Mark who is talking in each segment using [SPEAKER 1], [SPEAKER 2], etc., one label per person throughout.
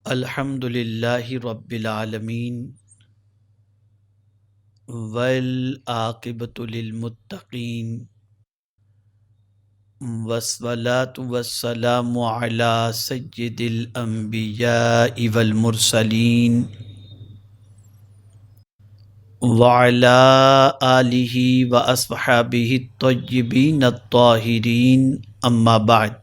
[SPEAKER 1] الحمد للہ رب العالمین والعاقبۃ للمتقین والصلاة والسلام علی سید الانبیاء والمرسلین وعلی آلہ واصحابہ الطیبین الطاہرین اما بعد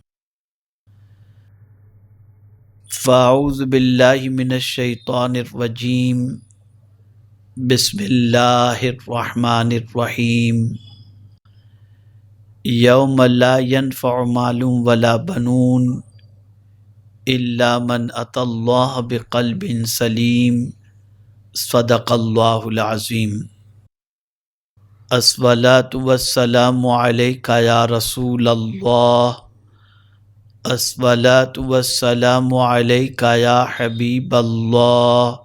[SPEAKER 1] فاعوذ باللہ من الشیطان الرجیم بسم اللہ الرحمن الرحیم یوم لا ینفع مال ولا بنون الا من اتی اللہ بقلب سلیم صدق اللہ العظیم۔ الصلاۃ والسلام علیک یا رسول اللہ، الصلاۃ والسلام علیک یا حبیب اللہ،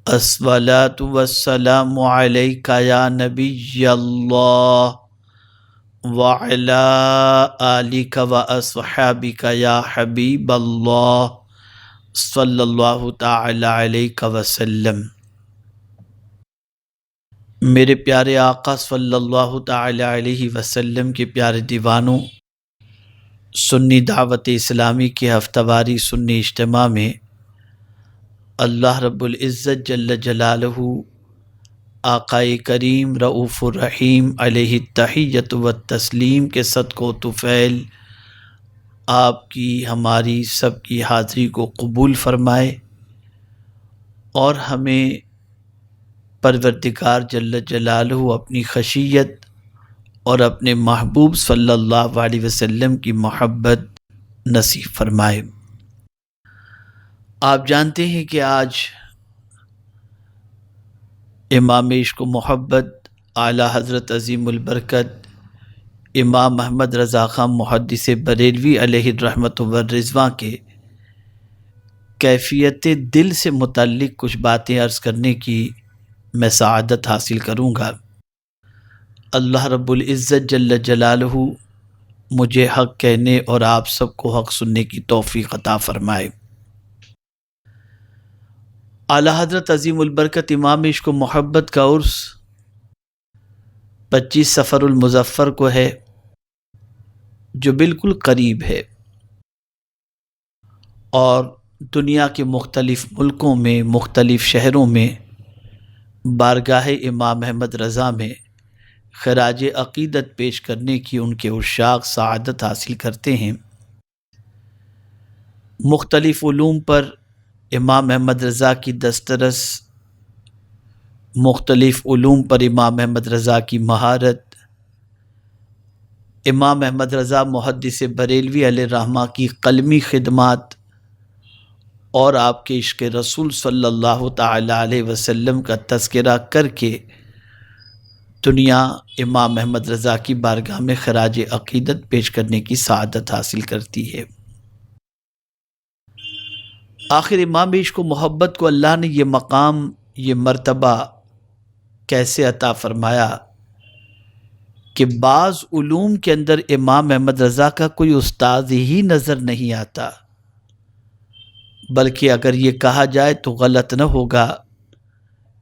[SPEAKER 1] الصلاۃ والسلام علیک یا نبی اللہ وعلی آلک واصحابک یا حبیب اللہ صلی اللہ تعالی علیہ وسلم۔ میرے پیارے آقا صلی اللہ تعالی علیہ وسلم کے پیارے دیوانوں، سنی دعوت اسلامی کے ہفتہ واری سنی اجتماع میں اللہ رب العزت جل جلالہ آقائے کریم رؤوف الرحیم علیہ التحیۃ والتسلیم کے صدقہ و طفیل آپ کی ہماری سب کی حاضری کو قبول فرمائے اور ہمیں پروردگار جل جلالہ اپنی خشیت اور اپنے محبوب صلی اللہ علیہ وسلم کی محبت نصیب فرمائے۔ آپ جانتے ہیں کہ آج امام عشق و محبت اعلیٰ حضرت عظیم البرکت امام محمد رضا خان محدث بریلوی علیہ الرحمۃ والرضوان کے کیفیت دل سے متعلق کچھ باتیں عرض کرنے کی میں سعادت حاصل کروں گا۔ اللہ رب العزت جل جلالہ مجھے حق کہنے اور آپ سب کو حق سننے کی توفیق عطا فرمائے۔ اعلیٰ حضرت عظیم البرکت امام عشق و محبت کا عرس 25 صفر المظفر کو ہے، جو بالکل قریب ہے، اور دنیا کے مختلف ملکوں میں مختلف شہروں میں بارگاہ امام محمد رضا میں خراج عقیدت پیش کرنے کی ان کے عشاق سعادت حاصل کرتے ہیں۔ مختلف علوم پر امام محمد رضا کی دسترس، مختلف علوم پر امام محمد رضا کی مہارت، امام محمد رضا محدث بریلوی علیہ الرحمہ کی قلمی خدمات اور آپ کے عشق رسول صلی اللہ تعالی علیہ وسلم کا تذکرہ کر کے دنیا امام محمد رضا کی بارگاہ میں خراج عقیدت پیش کرنے کی سعادت حاصل کرتی ہے۔ آخر امام عشق و محبت کو اللہ نے یہ مقام، یہ مرتبہ کیسے عطا فرمایا کہ بعض علوم کے اندر امام محمد رضا کا کوئی استاد ہی نظر نہیں آتا، بلکہ اگر یہ کہا جائے تو غلط نہ ہوگا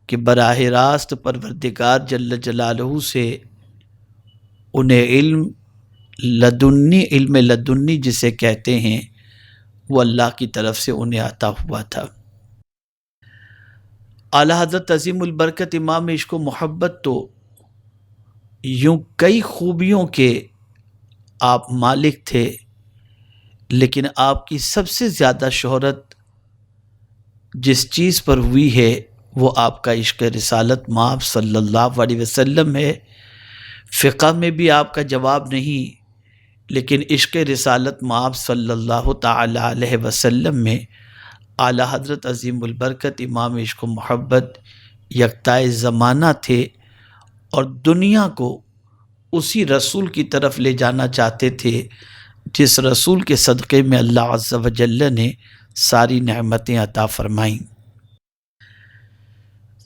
[SPEAKER 1] کہ براہ راست پروردگار جل جلالہ سے انہیں علم لدنی جسے کہتے ہیں، وہ اللہ کی طرف سے انہیں عطا ہوا تھا۔ اعلیٰ حضرت عظیم البرکت امام عشق و محبت تو یوں کئی خوبیوں کے آپ مالک تھے، لیکن آپ کی سب سے زیادہ شہرت جس چیز پر ہوئی ہے وہ آپ کا عشق رسالت مآب صلی اللہ علیہ وسلم ہے۔ فقہ میں بھی آپ کا جواب نہیں، لیکن عشق رسالت مآب صلی اللہ تعالی علیہ وسلم میں اعلیٰ حضرت عظیم البرکت امام عشق و محبت یکتائے زمانہ تھے اور دنیا کو اسی رسول کی طرف لے جانا چاہتے تھے جس رسول کے صدقے میں اللہ عز و جل نے ساری نعمتیں عطا فرمائیں۔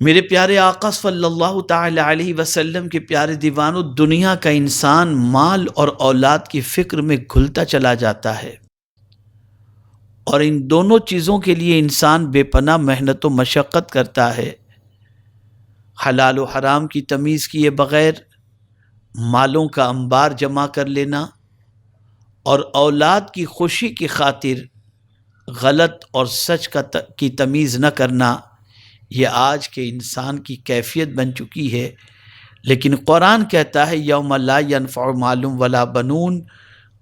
[SPEAKER 1] میرے پیارے آقا صلی اللہ تعالی علیہ وسلم کے پیارے دیوانوں، دنیا کا انسان مال اور اولاد کی فکر میں گھلتا چلا جاتا ہے اور ان دونوں چیزوں کے لیے انسان بے پناہ محنت و مشقت کرتا ہے، حلال و حرام کی تمیز کیے بغیر مالوں کا انبار جمع کر لینا اور اولاد کی خوشی کی خاطر غلط اور سچ کی تمیز نہ کرنا، یہ آج کے انسان کی کیفیت بن چکی ہے۔ لیکن قرآن کہتا ہے یوم لا ینفع مال ولا بنون،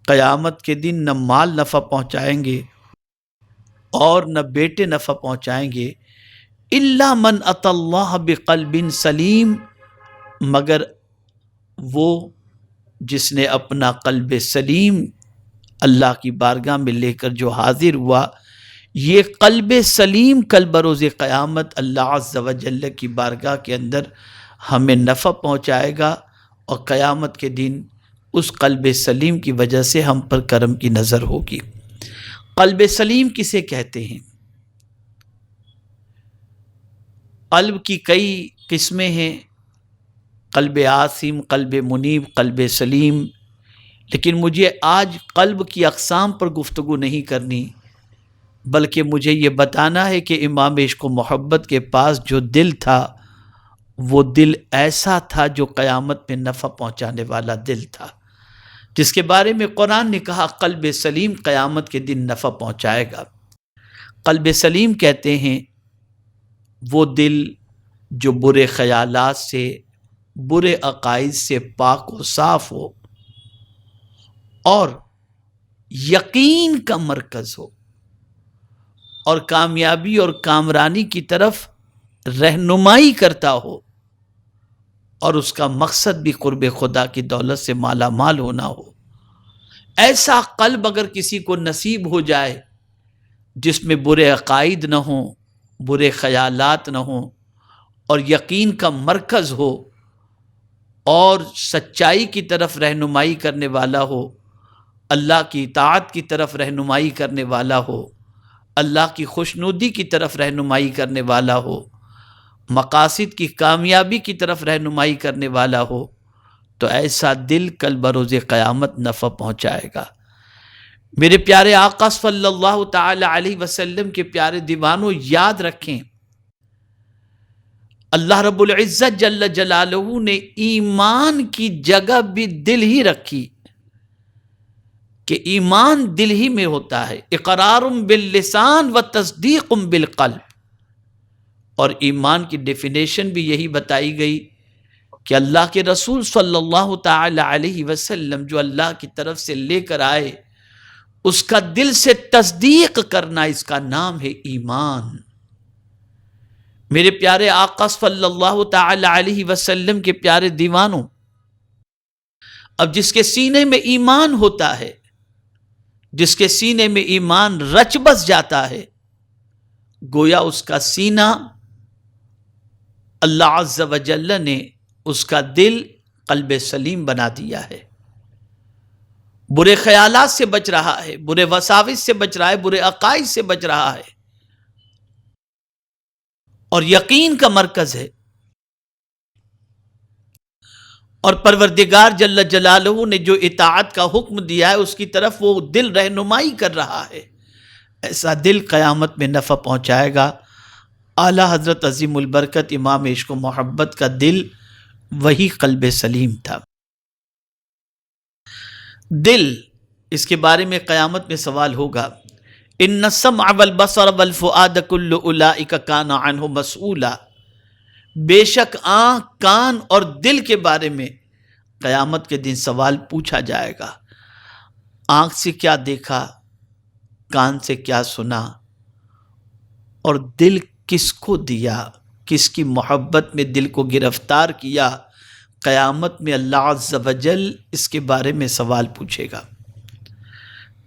[SPEAKER 1] قیامت کے دن نہ مال نفع پہنچائیں گے اور نہ بیٹے نفع پہنچائیں گے، الا من اتی اللہ بقلب سلیم، مگر وہ جس نے اپنا قلب سلیم اللہ کی بارگاہ میں لے کر جو حاضر ہوا۔ یہ قلب سلیم کل بروز قیامت اللہ عز و جل کی بارگاہ کے اندر ہمیں نفع پہنچائے گا، اور قیامت کے دن اس قلب سلیم کی وجہ سے ہم پر کرم کی نظر ہوگی۔ قلب سلیم کسے کہتے ہیں؟ قلب کی کئی قسمیں ہیں، قلب عاصم، قلب منیب، قلب سلیم، لیکن مجھے آج قلب کی اقسام پر گفتگو نہیں کرنی، بلکہ مجھے یہ بتانا ہے کہ امام عشق و محبت کے پاس جو دل تھا وہ دل ایسا تھا جو قیامت میں نفع پہنچانے والا دل تھا، جس کے بارے میں قرآن نے کہا قلب سلیم قیامت کے دن نفع پہنچائے گا۔ قلب سلیم کہتے ہیں وہ دل جو برے خیالات سے، برے عقائد سے پاک و صاف ہو اور یقین کا مرکز ہو اور کامیابی اور کامرانی کی طرف رہنمائی کرتا ہو، اور اس کا مقصد بھی قرب خدا کی دولت سے مالا مال ہونا ہو۔ ایسا قلب اگر کسی کو نصیب ہو جائے جس میں برے عقائد نہ ہوں، برے خیالات نہ ہوں، اور یقین کا مرکز ہو اور سچائی کی طرف رہنمائی کرنے والا ہو، اللہ کی اطاعت کی طرف رہنمائی کرنے والا ہو، اللہ کی خوشنودی کی طرف رہنمائی کرنے والا ہو، مقاصد کی کامیابی کی طرف رہنمائی کرنے والا ہو، تو ایسا دل کل بروز قیامت نفع پہنچائے گا۔ میرے پیارے آقا صلی اللہ تعالی علیہ وسلم کے پیارے دیوانوں، یاد رکھیں اللہ رب العزت جل جلالہ نے ایمان کی جگہ بھی دل ہی رکھی کہ ایمان دل ہی میں ہوتا ہے، اقرار باللسان و تصدیق بالقلب، اور ایمان کی ڈیفینیشن بھی یہی بتائی گئی کہ اللہ کے رسول صلی اللہ تعالی علیہ وسلم جو اللہ کی طرف سے لے کر آئے اس کا دل سے تصدیق کرنا، اس کا نام ہے ایمان۔ میرے پیارے آقا صلی اللہ تعالی علیہ وسلم کے پیارے دیوانوں، اب جس کے سینے میں ایمان ہوتا ہے، جس کے سینے میں ایمان رچ بس جاتا ہے، گویا اس کا سینہ اللہ عز و جل نے اس کا دل قلب سلیم بنا دیا ہے، برے خیالات سے بچ رہا ہے، برے وساوس سے بچ رہا ہے، برے عقائد سے بچ رہا ہے، اور یقین کا مرکز ہے، اور پروردگار جل جلالہ نے جو اطاعت کا حکم دیا ہے اس کی طرف وہ دل رہنمائی کر رہا ہے، ایسا دل قیامت میں نفع پہنچائے گا۔ اعلیٰ حضرت عظیم البرکت امام عشق و محبت کا دل وہی قلب سلیم تھا۔ دل، اس کے بارے میں قیامت میں سوال ہوگا، ان السمع والبصر والفؤاد کل اولئک کان عنہ مسئولا، بے شک آنکھ، کان اور دل کے بارے میں قیامت کے دن سوال پوچھا جائے گا۔ آنکھ سے کیا دیکھا، کان سے کیا سنا، اور دل کس کو دیا، کس کی محبت میں دل کو گرفتار کیا، قیامت میں اللہ عز و جل اس کے بارے میں سوال پوچھے گا۔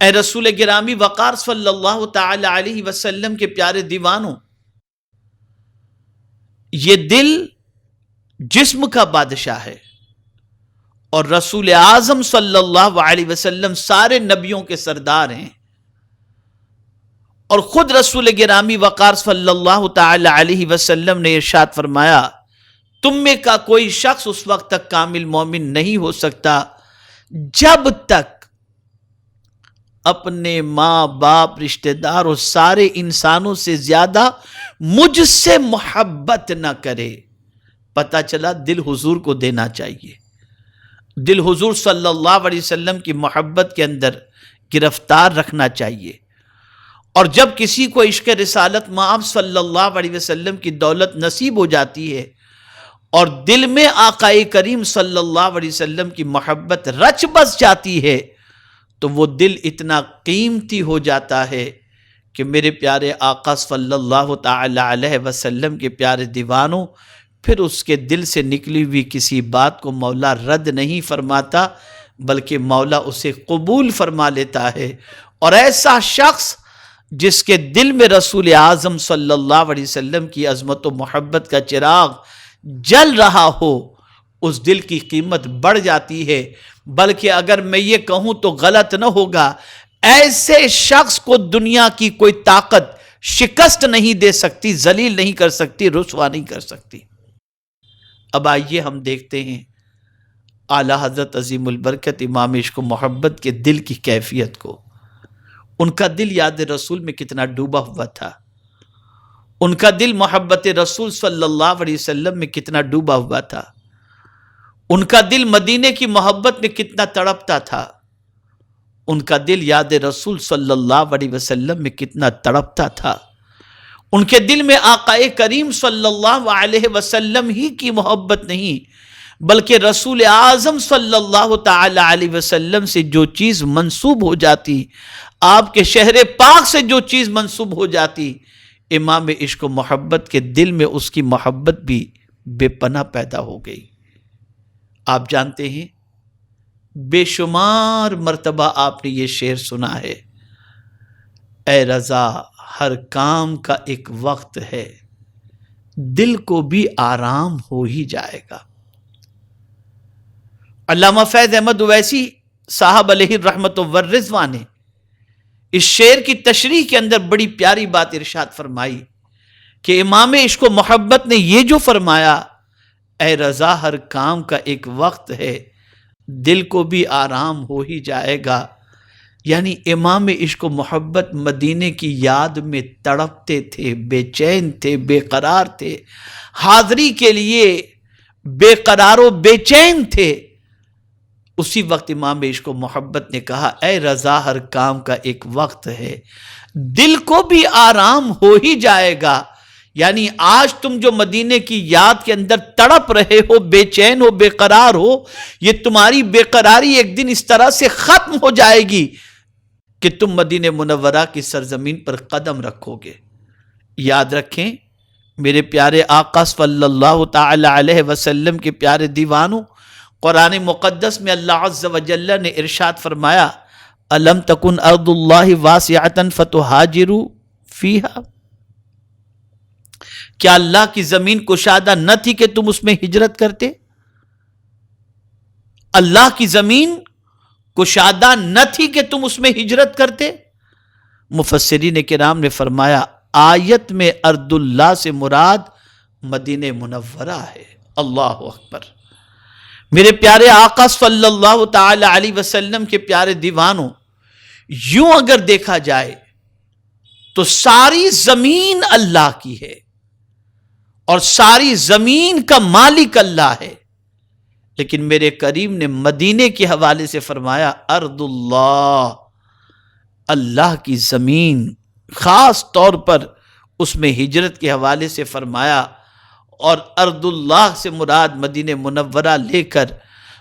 [SPEAKER 1] اے رسول گرامی وقار صلی اللہ تعالی علیہ وسلم کے پیارے دیوانوں، یہ دل جسم کا بادشاہ ہے، اور رسول اعظم صلی اللہ علیہ وسلم سارے نبیوں کے سردار ہیں، اور خود رسول گرامی وقار صلی اللہ تعالی علیہ وسلم نے ارشاد فرمایا، تم میں کا کوئی شخص اس وقت تک کامل مومن نہیں ہو سکتا جب تک اپنے ماں باپ رشتہ دار اور سارے انسانوں سے زیادہ مجھ سے محبت نہ کرے، پتہ چلا دل حضور کو دینا چاہیے، دل حضور صلی اللہ علیہ وسلم کی محبت کے اندر گرفتار رکھنا چاہیے۔ اور جب کسی کو عشق رسالت مآب صلی اللہ علیہ وسلم کی دولت نصیب ہو جاتی ہے اور دل میں آقا کریم صلی اللہ علیہ وسلم کی محبت رچ بس جاتی ہے تو وہ دل اتنا قیمتی ہو جاتا ہے کہ میرے پیارے آقا صلی اللہ تعالی علیہ وسلم کے پیارے دیوانوں، پھر اس کے دل سے نکلی ہوئی کسی بات کو مولا رد نہیں فرماتا، بلکہ مولا اسے قبول فرما لیتا ہے۔ اور ایسا شخص جس کے دل میں رسول اعظم صلی اللہ علیہ وسلم کی عظمت و محبت کا چراغ جل رہا ہو، اس دل کی قیمت بڑھ جاتی ہے۔ بلکہ اگر میں یہ کہوں تو غلط نہ ہوگا، ایسے شخص کو دنیا کی کوئی طاقت شکست نہیں دے سکتی، ذلیل نہیں کر سکتی، رسوا نہیں کر سکتی۔ اب آئیے ہم دیکھتے ہیں اعلی حضرت عظیم البرکت امام عشق و محبت کے دل کی کیفیت کو۔ ان کا دل یاد رسول میں کتنا ڈوبا ہوا تھا، ان کا دل محبت رسول صلی اللہ علیہ وسلم میں کتنا ڈوبا ہوا تھا، ان کا دل مدینے کی محبت میں کتنا تڑپتا تھا، ان کا دل یاد رسول صلی اللہ علیہ وسلم میں کتنا تڑپتا تھا۔ ان کے دل میں آقا کریم صلی اللہ علیہ وسلم ہی کی محبت نہیں، بلکہ رسول اعظم صلی اللہ تعالی علیہ وسلم سے جو چیز منسوب ہو جاتی، آپ کے شہر پاک سے جو چیز منسوب ہو جاتی، امام عشق و محبت کے دل میں اس کی محبت بھی بے پناہ پیدا ہو گئی۔ آپ جانتے ہیں بے شمار مرتبہ آپ نے یہ شعر سنا ہے، اے رضا ہر کام کا ایک وقت ہے، دل کو بھی آرام ہو ہی جائے گا۔ علامہ فیض احمد اویسی صاحب علیہ الرحمت والرضوان نے اس شعر کی تشریح کے اندر بڑی پیاری بات ارشاد فرمائی کہ امام عشق و محبت نے یہ جو فرمایا، اے رضا ہر کام کا ایک وقت ہے، دل کو بھی آرام ہو ہی جائے گا، یعنی امام عشق و محبت مدینے کی یاد میں تڑپتے تھے، بے چین تھے، بے قرار تھے، حاضری کے لیے بے قرار و بے چین تھے۔ اسی وقت امام عشق و محبت نے کہا، اے رضا ہر کام کا ایک وقت ہے، دل کو بھی آرام ہو ہی جائے گا، یعنی آج تم جو مدینے کی یاد کے اندر تڑپ رہے ہو، بے چین ہو، بے قرار ہو، یہ تمہاری بے قراری ایک دن اس طرح سے ختم ہو جائے گی کہ تم مدینہ منورہ کی سرزمین پر قدم رکھو گے۔ یاد رکھیں میرے پیارے آقا صلی اللہ تعالی علیہ وسلم کے پیارے دیوانوں، قرآن مقدس میں اللہ عز و جل نے ارشاد فرمایا، الم تکن ارض اللہ واسعۃ فتہاجروا فیہا، کیا اللہ کی زمین کشادہ نہ تھی کہ تم اس میں ہجرت کرتے؟ اللہ کی زمین کشادہ نہ تھی کہ تم اس میں ہجرت کرتے؟ مفسرین کرام نے فرمایا آیت میں ارض اللہ سے مراد مدینہ منورہ ہے۔ اللہ اکبر۔ میرے پیارے آقا صلی اللہ تعالی علیہ وسلم کے پیارے دیوانوں، یوں اگر دیکھا جائے تو ساری زمین اللہ کی ہے اور ساری زمین کا مالک اللہ ہے، لیکن میرے کریم نے مدینے کے حوالے سے فرمایا ارض اللہ، اللہ کی زمین، خاص طور پر اس میں ہجرت کے حوالے سے فرمایا، اور ارض اللہ سے مراد مدینہ منورہ لے کر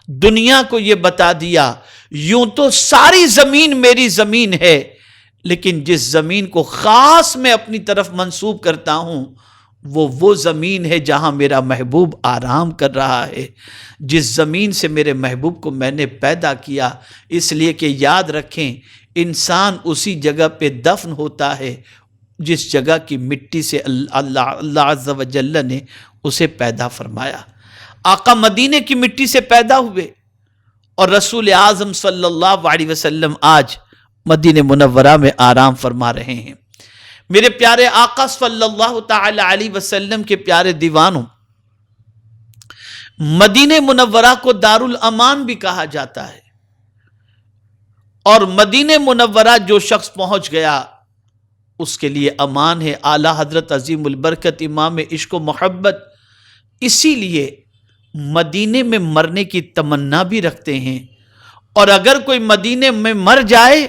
[SPEAKER 1] دنیا کو یہ بتا دیا، یوں تو ساری زمین میری زمین ہے، لیکن جس زمین کو خاص میں اپنی طرف منسوب کرتا ہوں وہ زمین ہے جہاں میرا محبوب آرام کر رہا ہے، جس زمین سے میرے محبوب کو میں نے پیدا کیا۔ اس لیے کہ یاد رکھیں انسان اسی جگہ پہ دفن ہوتا ہے جس جگہ کی مٹی سے اللہ عز و جل نے اسے پیدا فرمایا۔ آقا مدینے کی مٹی سے پیدا ہوئے اور رسول اعظم صلی اللہ علیہ وسلم آج مدینہ منورہ میں آرام فرما رہے ہیں۔ میرے پیارے آقا صلی اللہ تعالی علیہ وسلم کے پیارے دیوانوں، مدینہ منورہ کو دار الامان بھی کہا جاتا ہے، اور مدینہ منورہ جو شخص پہنچ گیا اس کے لیے امان ہے۔ اعلیٰ حضرت عظیم البرکت امام عشق و محبت اسی لیے مدینے میں مرنے کی تمنا بھی رکھتے ہیں، اور اگر کوئی مدینے میں مر جائے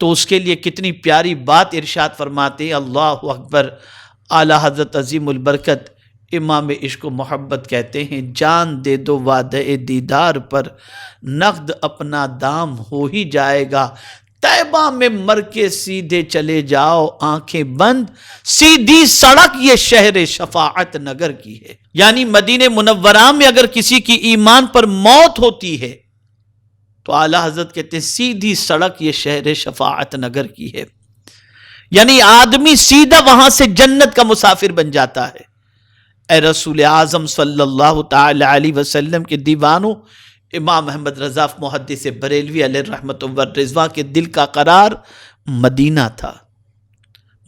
[SPEAKER 1] تو اس کے لیے کتنی پیاری بات ارشاد فرماتے ہیں، اللہ اکبر۔ اعلیٰ حضرت عظیم البرکت امام عشق و محبت کہتے ہیں، جان دے دو وعدہ دیدار پر، نقد اپنا دام ہو ہی جائے گا، طیبہ میں مر کے سیدھے چلے جاؤ آنکھیں بند، سیدھی سڑک یہ شہر شفاعت نگر کی ہے۔ یعنی مدینہ منورہ میں اگر کسی کی ایمان پر موت ہوتی ہے تو اعلیٰ حضرت کہتے ہیں سیدھی سڑک یہ شہر شفاعت نگر کی ہے، یعنی آدمی سیدھا وہاں سے جنت کا مسافر بن جاتا ہے۔ اے رسول اعظم صلی اللہ تعالی علیہ وسلم کے دیوانوں، امام احمد رضا محدث بریلوی علیہ رحمت و رضوان کے دل کا قرار مدینہ تھا،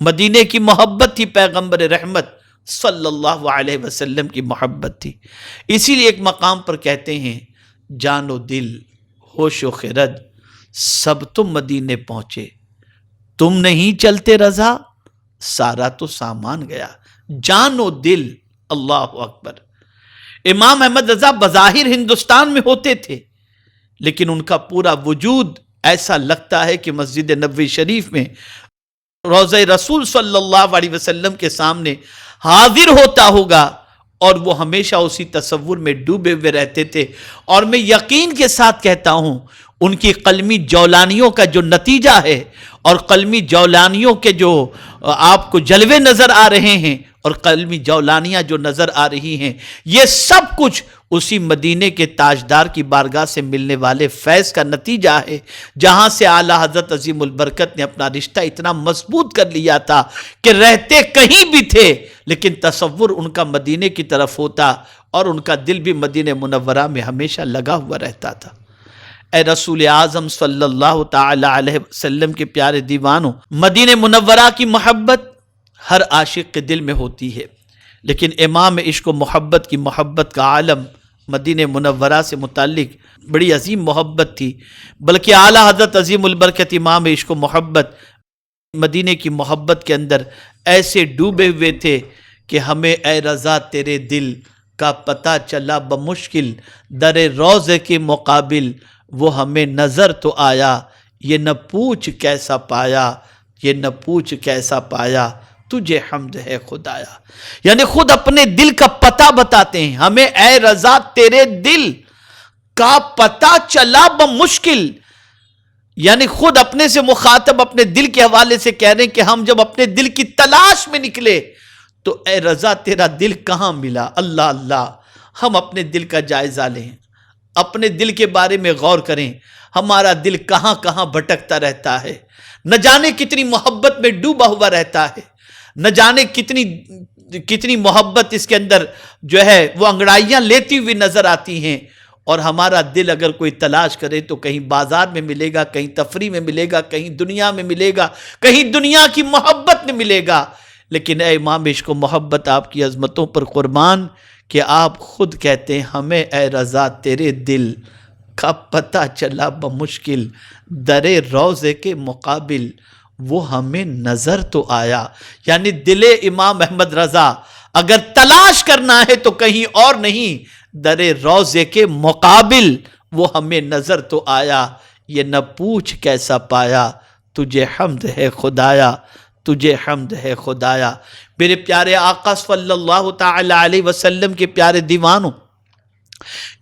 [SPEAKER 1] مدینے کی محبت تھی، پیغمبر رحمت صلی اللہ علیہ وسلم کی محبت تھی۔ اسی لیے ایک مقام پر کہتے ہیں جان و دل ہوش و خرد سب تم مدینے پہنچے، تم نہیں چلتے رضا سارا تو سامان گیا۔ جان و دل، اللہ اکبر۔ امام احمد رضا بظاہر ہندوستان میں ہوتے تھے، لیکن ان کا پورا وجود ایسا لگتا ہے کہ مسجد نبوی شریف میں روضہ رسول صلی اللہ علیہ وسلم کے سامنے حاضر ہوتا ہوگا، اور وہ ہمیشہ اسی تصور میں ڈوبے ہوئے رہتے تھے۔ اور میں یقین کے ساتھ کہتا ہوں ان کی قلمی جولانیوں کا جو نتیجہ ہے، اور قلمی جولانیوں کے جو آپ کو جلوے نظر آ رہے ہیں، اور قلمی جولانیاں جو نظر آ رہی ہیں، یہ سب کچھ اسی مدینے کے تاجدار کی بارگاہ سے ملنے والے فیض کا نتیجہ ہے، جہاں سے اعلیٰ حضرت عظیم البرکت نے اپنا رشتہ اتنا مضبوط کر لیا تھا کہ رہتے کہیں بھی تھے لیکن تصور ان کا مدینے کی طرف ہوتا، اور ان کا دل بھی مدینہ منورہ میں ہمیشہ لگا ہوا رہتا تھا۔ اے رسول اعظم صلی اللہ تعالی علیہ وسلم کے پیارے دیوانوں، مدینہ منورہ کی محبت ہر عاشق کے دل میں ہوتی ہے، لیکن امام عشق و محبت کی محبت کا عالم مدینہ منورہ سے متعلق بڑی عظیم محبت تھی، بلکہ اعلیٰ حضرت عظیم البرکت امام عشق و محبت مدینے کی محبت کے اندر ایسے ڈوبے ہوئے تھے کہ ہمیں اے رضا تیرے دل کا پتہ چلا بمشکل، در روضے کے مقابل وہ ہمیں نظر تو آیا، یہ نہ پوچھ کیسا پایا، یہ نہ پوچھ کیسا پایا، تجھے حمد ہے خدایا۔ یعنی خود اپنے دل کا پتہ بتاتے ہیں، ہمیں اے رضا تیرے دل کا پتہ چلا بمشکل، یعنی خود اپنے سے مخاطب اپنے دل کے حوالے سے کہہ رہے ہیں کہ ہم جب اپنے دل کی تلاش میں نکلے تو اے رضا تیرا دل کہاں ملا۔ اللہ اللہ، ہم اپنے دل کا جائزہ لیں، اپنے دل کے بارے میں غور کریں، ہمارا دل کہاں کہاں بھٹکتا رہتا ہے، نہ جانے کتنی محبت میں ڈوبا ہوا رہتا ہے، نہ جانے کتنی محبت اس کے اندر جو ہے وہ انگڑائیاں لیتی ہوئی نظر آتی ہیں، اور ہمارا دل اگر کوئی تلاش کرے تو کہیں بازار میں ملے گا، کہیں تفریح میں ملے گا، کہیں دنیا میں ملے گا، کہیں دنیا کی محبت میں ملے گا۔ لیکن اے امام عشق و محبت آپ کی عظمتوں پر قربان کہ آپ خود کہتے ہیں ہمیں اے رضا تیرے دل کا پتہ چلا بمشکل، در روضے کے مقابل وہ ہمیں نظر تو آیا۔ یعنی دل امام احمد رضا اگر تلاش کرنا ہے تو کہیں اور نہیں، در روضے کے مقابل وہ ہمیں نظر تو آیا، یہ نہ پوچھ کیسا پایا، تجھے حمد ہے خدایا، تجھے حمد ہے خدایا۔ میرے پیارے آقا صلی اللہ تعالی علیہ وسلم کے پیارے دیوانوں،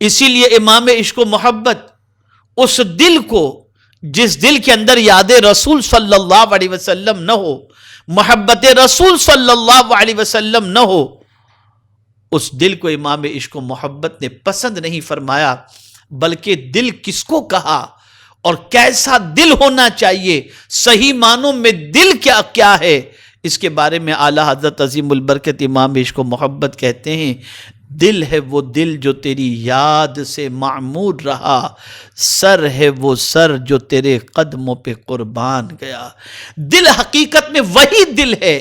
[SPEAKER 1] اسی لیے امام عشق و محبت اس دل کو جس دل کے اندر یاد رسول صلی اللہ علیہ وسلم نہ ہو، محبت رسول صلی اللہ علیہ وسلم نہ ہو، اس دل کو امام عشق و محبت نے پسند نہیں فرمایا، بلکہ دل کس کو کہا اور کیسا دل ہونا چاہیے، صحیح معنوں میں دل کیا ہے، اس کے بارے میں اعلیٰ حضرت عظیم البرکت امام عشق و محبت کہتے ہیں دل ہے وہ دل جو تیری یاد سے معمور رہا، سر ہے وہ سر جو تیرے قدموں پہ قربان گیا۔ دل حقیقت میں وہی دل ہے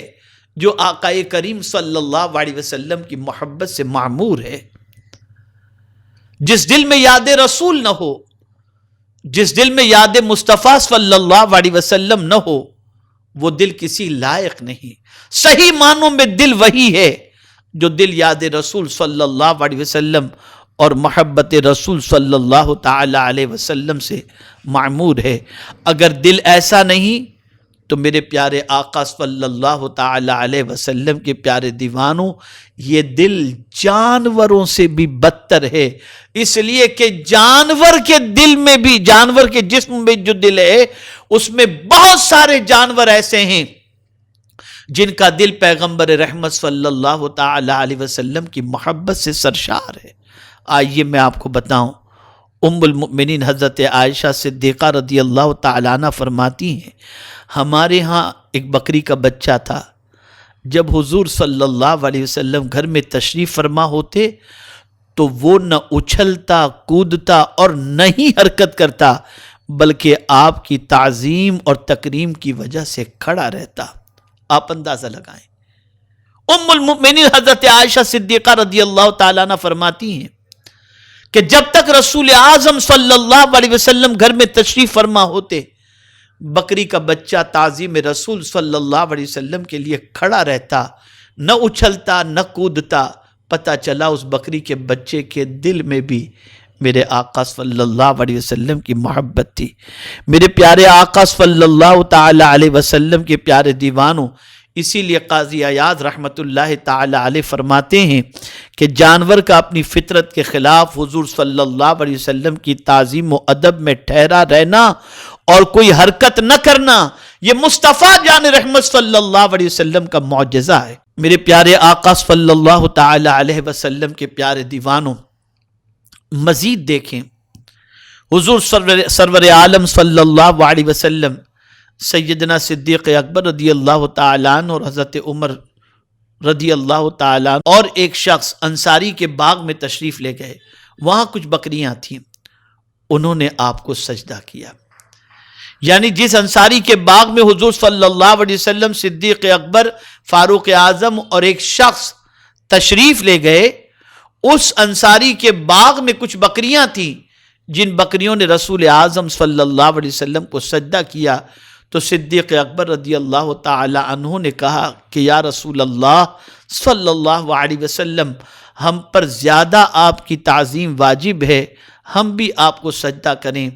[SPEAKER 1] جو آقا کریم صلی اللہ علیہ وسلم کی محبت سے معمور ہے۔ جس دل میں یاد رسول نہ ہو، جس دل میں یاد مصطفیٰ صلی اللہ علیہ وسلم نہ ہو وہ دل کسی لائق نہیں. صحیح معنوں میں دل وہی ہے جو دل یاد رسول صلی اللہ علیہ وسلم اور محبت رسول صلی اللہ تعالی علیہ وسلم سے معمور ہے. اگر دل ایسا نہیں تو میرے پیارے آقا صلی اللہ تعالی علیہ وسلم کے پیارے دیوانوں، یہ دل جانوروں سے بھی بدتر ہے. اس لیے کہ جانور کے دل میں بھی، جانور کے جسم میں جو دل ہے اس میں بہت سارے جانور ایسے ہیں جن کا دل پیغمبر رحمت صلی اللہ تعالی علیہ وسلم کی محبت سے سرشار ہے. آئیے میں آپ کو بتاؤں. ام المؤمنین حضرت عائشہ صدیقہ رضی اللہ تعالیٰ عنہ فرماتی ہیں ہمارے ہاں ایک بکری کا بچہ تھا. جب حضور صلی اللہ علیہ وسلم گھر میں تشریف فرما ہوتے تو وہ نہ اچھلتا کودتا اور نہ ہی حرکت کرتا بلکہ آپ کی تعظیم اور تکریم کی وجہ سے کھڑا رہتا. آپ اندازہ لگائیں. ام المؤمنین حضرت عائشہ صدیقہ رضی اللہ تعالیٰ عنہ فرماتی ہیں کہ جب تک رسول اعظم صلی اللہ علیہ وسلم گھر میں تشریف فرما ہوتے بکری کا بچہ تعظیم رسول صلی اللہ علیہ وسلم کے لیے کھڑا رہتا، نہ اچھلتا نہ کودتا. پتہ چلا اس بکری کے بچے کے دل میں بھی میرے آقا صلی اللہ علیہ وسلم کی محبت تھی. میرے پیارے آقا صلی اللہ تعالی علیہ وسلم کے پیارے دیوانوں، اسی لیے قاضی عیاض رحمت اللہ تعالی علیہ فرماتے ہیں کہ جانور کا اپنی فطرت کے خلاف حضور صلی اللہ علیہ وسلم کی تعظیم و ادب میں ٹھہرا رہنا اور کوئی حرکت نہ کرنا یہ مصطفیٰ جان رحمت صلی اللہ علیہ وسلم کا معجزہ ہے. میرے پیارے آقا صلی اللہ تعالی علیہ وسلم کے پیارے دیوانوں، مزید دیکھیں حضور سرور عالم صلی اللہ علیہ وسلم سیدنا صدیق اکبر رضی اللہ تعالیٰ عنہ اور حضرت عمر رضی اللہ تعالیٰ عنہ اور ایک شخص انصاری کے باغ میں تشریف لے گئے. وہاں کچھ بکریاں تھیں، انہوں نے آپ کو سجدہ کیا. یعنی جس انصاری کے باغ میں حضور صلی اللہ علیہ وسلم، صدیق اکبر، فاروق اعظم اور ایک شخص تشریف لے گئے، اس انصاری کے باغ میں کچھ بکریاں تھیں جن بکریوں نے رسول اعظم صلی اللہ علیہ وسلم کو سجدہ کیا. تو صدیق اکبر رضی اللہ تعالی عنہ نے کہا کہ یا رسول اللہ صلی اللہ علیہ وسلم، ہم پر زیادہ آپ کی تعظیم واجب ہے، ہم بھی آپ کو سجدہ کریں.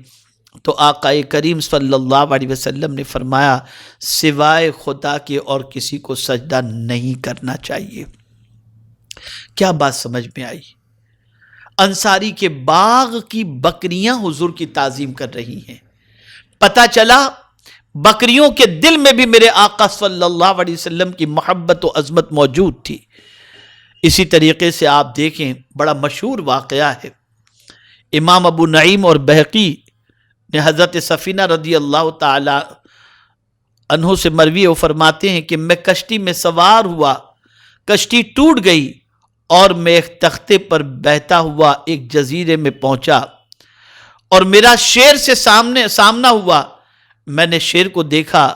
[SPEAKER 1] تو آقا کریم صلی اللہ علیہ وسلم نے فرمایا سوائے خدا کے اور کسی کو سجدہ نہیں کرنا چاہیے. کیا بات سمجھ میں آئی؟ انصاری کے باغ کی بکریاں حضور کی تعظیم کر رہی ہیں. پتہ چلا بکریوں کے دل میں بھی میرے آقا صلی اللہ علیہ وسلم کی محبت و عظمت موجود تھی. اسی طریقے سے آپ دیکھیں بڑا مشہور واقعہ ہے. امام ابو نعیم اور بہقی نے حضرت سفینہ رضی اللہ تعالی عنہ سے مروی و فرماتے ہیں کہ میں کشتی میں سوار ہوا، کشتی ٹوٹ گئی اور میں ایک تختے پر بہتا ہوا ایک جزیرے میں پہنچا اور میرا شیر سے سامنا ہوا. میں نے شیر کو دیکھا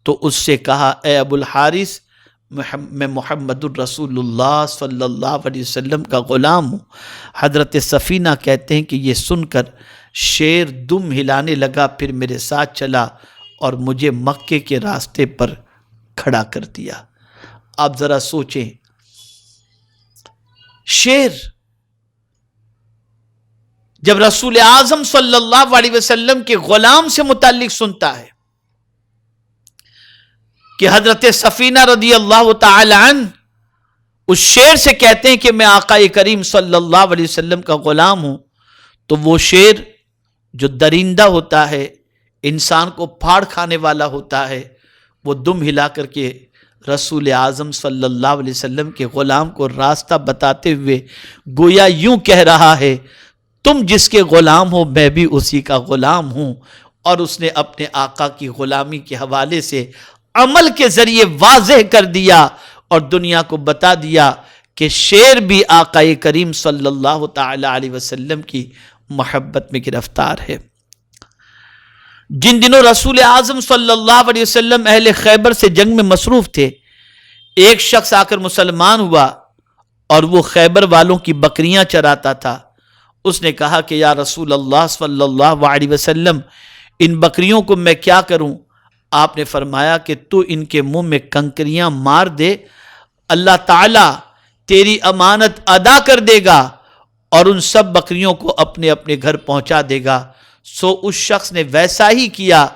[SPEAKER 1] تو اس سے کہا اے ابو الحارث، میں محمد الرسول اللہ صلی اللہ علیہ وسلم کا غلام ہوں. حضرت سفینہ کہتے ہیں کہ یہ سن کر شیر دم ہلانے لگا، پھر میرے ساتھ چلا اور مجھے مکے کے راستے پر کھڑا کر دیا. آپ ذرا سوچیں، شیر جب رسول اعظم صلی اللہ علیہ وسلم کے غلام سے متعلق سنتا ہے کہ حضرت سفینہ رضی اللہ تعالی عنہ اس شیر سے کہتے ہیں کہ میں آقا کریم صلی اللہ علیہ وسلم کا غلام ہوں، تو وہ شیر جو درندہ ہوتا ہے، انسان کو پھاڑ کھانے والا ہوتا ہے، وہ دم ہلا کر کے رسول اعظم صلی اللہ علیہ وسلم کے غلام کو راستہ بتاتے ہوئے گویا یوں کہہ رہا ہے تم جس کے غلام ہو میں بھی اسی کا غلام ہوں. اور اس نے اپنے آقا کی غلامی کے حوالے سے عمل کے ذریعے واضح کر دیا اور دنیا کو بتا دیا کہ شیر بھی آقا کریم صلی اللہ تعالی علیہ وسلم کی محبت میں گرفتار ہے. جن دنوں رسول اعظم صلی اللہ علیہ وسلم اہل خیبر سے جنگ میں مصروف تھے، ایک شخص آ کر مسلمان ہوا اور وہ خیبر والوں کی بکریاں چراتا تھا. اس نے کہا کہ یا رسول اللہ صلی اللہ علیہ وسلم ان بکریوں کو میں کیا کروں؟ آپ نے فرمایا کہ تو ان کے منہ میں کنکریاں مار دے، اللہ تعالی تیری امانت ادا کر دے گا اور ان سب بکریوں کو اپنے اپنے گھر پہنچا دے گا۔ سو اس شخص نے ویسا ہی کیا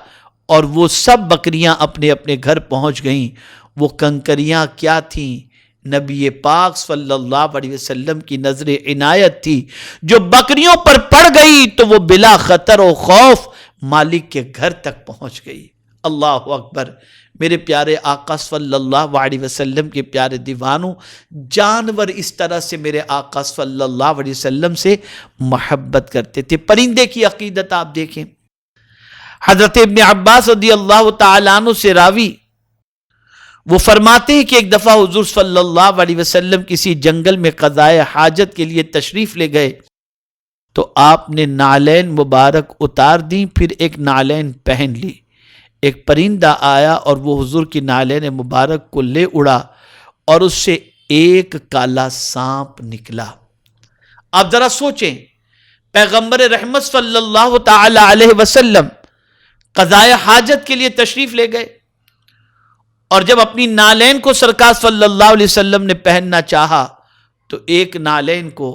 [SPEAKER 1] اور وہ سب بکریاں اپنے اپنے گھر پہنچ گئیں۔ وہ کنکریاں کیا تھیں؟ نبی پاک صلی اللہ علیہ وسلم کی نظر عنایت تھی، جو بکریوں پر پڑ گئی تو وہ بلا خطر و خوف مالک کے گھر تک پہنچ گئی۔ اللہ اکبر! میرے پیارے آقا صلی اللہ علیہ وسلم کے پیارے دیوانوں، جانور اس طرح سے میرے آقا صلی اللہ علیہ وسلم سے محبت کرتے تھے۔ پرندے کی عقیدت آپ دیکھیں، حضرت ابن عباس رضی اللہ تعالیٰ عنہ سے راوی، وہ فرماتے ہیں کہ ایک دفعہ حضور صلی اللہ علیہ وسلم کسی جنگل میں قضائے حاجت کے لیے تشریف لے گئے تو آپ نے نعلین مبارک اتار دیں، پھر ایک نعلین پہن لی۔ ایک پرندہ آیا اور وہ حضور کی نعلین مبارک کو لے اڑا اور اس سے ایک کالا سانپ نکلا۔ آپ ذرا سوچیں، پیغمبر رحمت صلی اللہ تعالی علیہ وسلم قضائے حاجت کے لیے تشریف لے گئے اور جب اپنی نعلین کو سرکار صلی اللہ علیہ وسلم نے پہننا چاہا تو ایک نعلین کو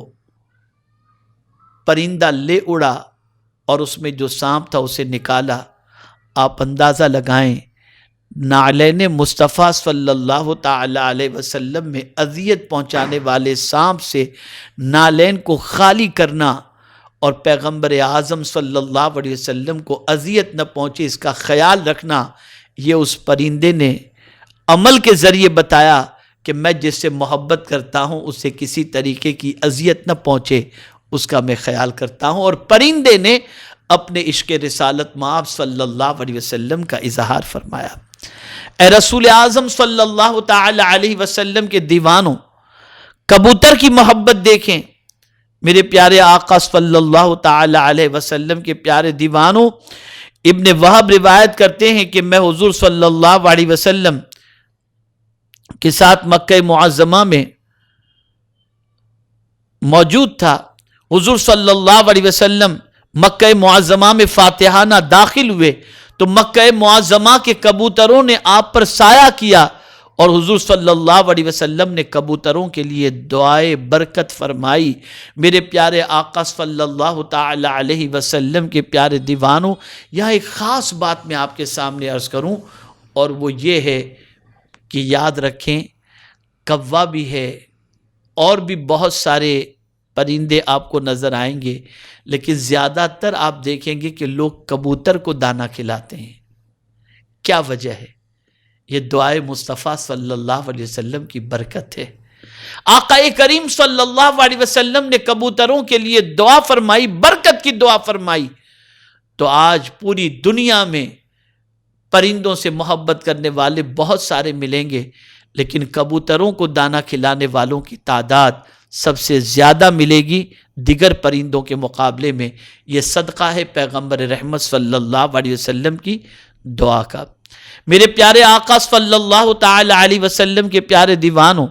[SPEAKER 1] پرندہ لے اڑا اور اس میں جو سانپ تھا اسے نکالا۔ آپ اندازہ لگائیں، نعلین مصطفیٰ صلی اللہ تعالی علیہ وسلم میں اذیت پہنچانے والے سانپ سے نعلین کو خالی کرنا اور پیغمبر اعظم صلی اللہ علیہ وسلم کو اذیت نہ پہنچے اس کا خیال رکھنا، یہ اس پرندے نے عمل کے ذریعے بتایا کہ میں جس سے محبت کرتا ہوں اسے کسی طریقے کی اذیت نہ پہنچے، اس کا میں خیال کرتا ہوں۔ اور پرندے نے اپنے عشق رسالت مآب صلی اللہ علیہ وسلم کا اظہار فرمایا۔ اے رسول اعظم صلی اللہ تعالی علیہ وسلم کے دیوانوں، کبوتر کی محبت دیکھیں۔ میرے پیارے آقا صلی اللہ تعالی علیہ وسلم کے پیارے دیوانوں، ابن وہب روایت کرتے ہیں کہ میں حضور صلی اللہ علیہ وسلم کے ساتھ مکہ معظمہ میں موجود تھا۔ حضور صلی اللہ علیہ وسلم مکہ معظمہ میں فاتحانہ داخل ہوئے تو مکہ معظمہ کے کبوتروں نے آپ پر سایہ کیا اور حضور صلی اللہ علیہ وسلم نے کبوتروں کے لیے دعائے برکت فرمائی۔ میرے پیارے آقا صلی اللہ تعالی علیہ وسلم کے پیارے دیوانوں، یہاں ایک خاص بات میں آپ کے سامنے عرض کروں اور وہ یہ ہے کہ یاد رکھیں، کوا بھی ہے اور بھی بہت سارے پرندے آپ کو نظر آئیں گے، لیکن زیادہ تر آپ دیکھیں گے کہ لوگ کبوتر کو دانہ کھلاتے ہیں۔ کیا وجہ ہے؟ یہ دعائے مصطفیٰ صلی اللہ علیہ وسلم کی برکت ہے۔ آقا کریم صلی اللہ علیہ وسلم نے کبوتروں کے لیے دعا فرمائی، برکت کی دعا فرمائی، تو آج پوری دنیا میں پرندوں سے محبت کرنے والے بہت سارے ملیں گے، لیکن کبوتروں کو دانہ کھلانے والوں کی تعداد سب سے زیادہ ملے گی دیگر پرندوں کے مقابلے میں۔ یہ صدقہ ہے پیغمبر رحمت صلی اللہ علیہ وسلم کی دعا کا۔ میرے پیارے آقا صلی اللہ تعالی علیہ وسلم کے پیارے دیوانوں،